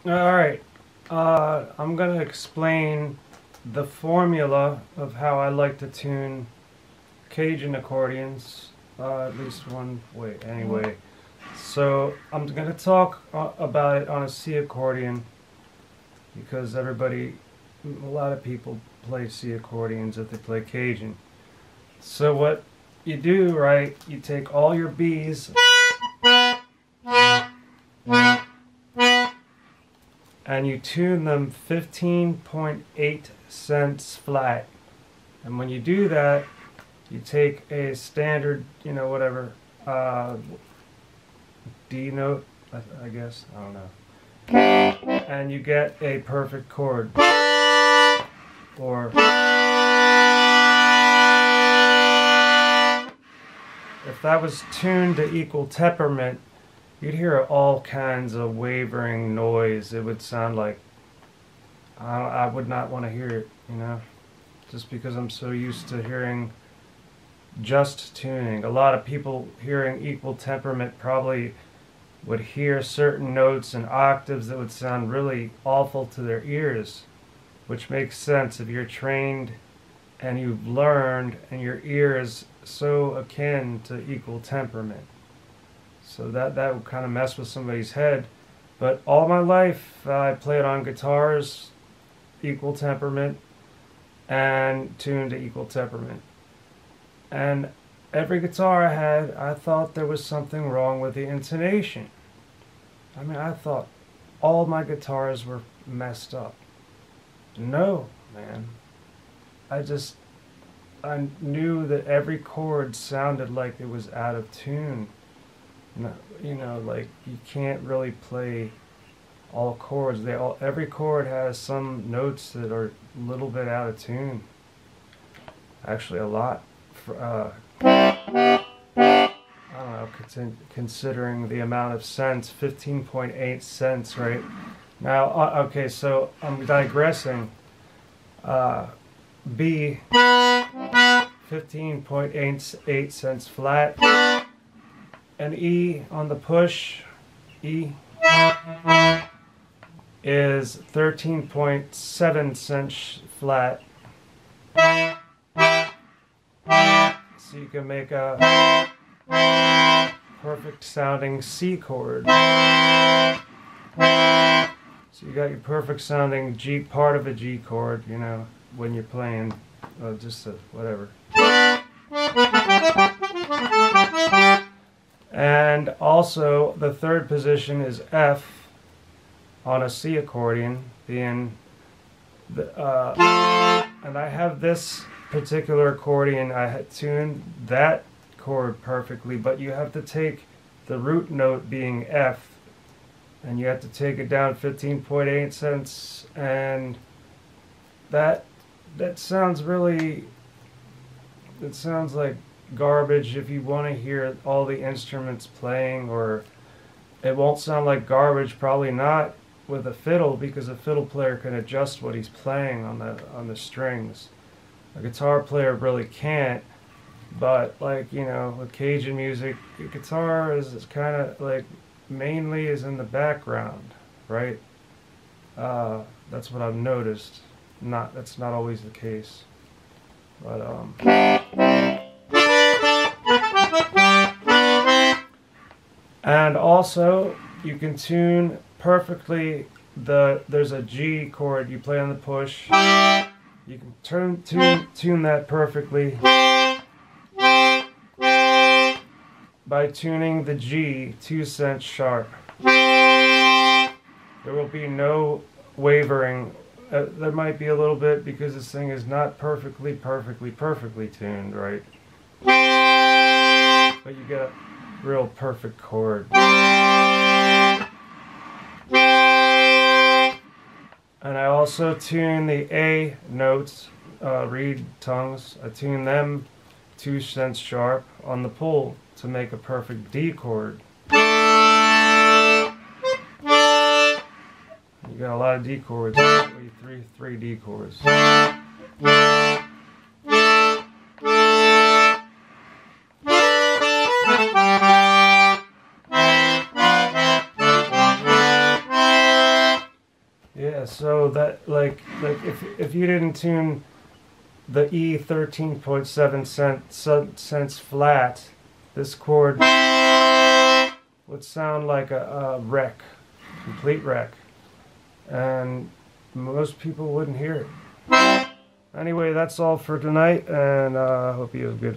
Alright, I'm going to explain the formula of how I like to tune Cajun accordions, at least one way, anyway. So I'm going to talk about it on a C accordion because a lot of people play C accordions if they play Cajun. So what you do, right, you take all your B's and you tune them 15.8 cents flat. And when you do that, you take a standard, whatever, D note, I guess, I don't know, and you get a perfect chord. Or if that was tuned to equal temperament, you'd hear all kinds of wavering noise. It would sound like I would not want to hear it, just because I'm so used to hearing just tuning. A lot of people hearing equal temperament probably would hear certain notes and octaves that would sound really awful to their ears, which makes sense if you're trained and you've learned and your ear is so akin to equal temperament. So that would kind of mess with somebody's head. But all my life I played on guitars, equal temperament, and tuned to equal temperament. And every guitar I had, I thought there was something wrong with the intonation. I mean, I thought all my guitars were messed up. No, man. I knew that every chord sounded like it was out of tune. Like you can't really play all chords. Every chord has some notes that are a little bit out of tune. Actually, a lot. I don't know, considering the amount of cents, 15.8 cents, right? Now, okay, so I'm digressing. B, 15.8 cents flat. And E on the push, E, is 13.7 cents flat. So you can make a perfect sounding C chord. So you got your perfect sounding G, part of a G chord, when you're playing just whatever. And also the third position is F on a C accordion, being and I have this particular accordion, I had tuned that chord perfectly, but you have to take the root note being F and you have to take it down 15.8 cents, and that sounds like garbage if you want to hear all the instruments playing, or it won't sound like garbage, probably not with a fiddle, because a fiddle player can adjust what he's playing on the strings. A guitar player really can't, but with Cajun music, the guitar is kind of like mainly is in the background, right? That's what I've noticed. That's not always the case, but and also you can tune perfectly there's a G chord you play on the push. You can tune that perfectly by tuning the G 2 cents sharp. There will be no wavering. There might be a little bit because this thing is not perfectly tuned, right? But you get a real perfect chord. And I also tune the A notes, reed tongues. I tune them 2 cents sharp on the pull to make a perfect D chord. You got a lot of D chords, three D chords. so that like if you didn't tune the E 13.7 cents flat, this chord would sound like a wreck, complete wreck, and most people wouldn't hear it. Anyway, that's all for tonight, and I hope you have a good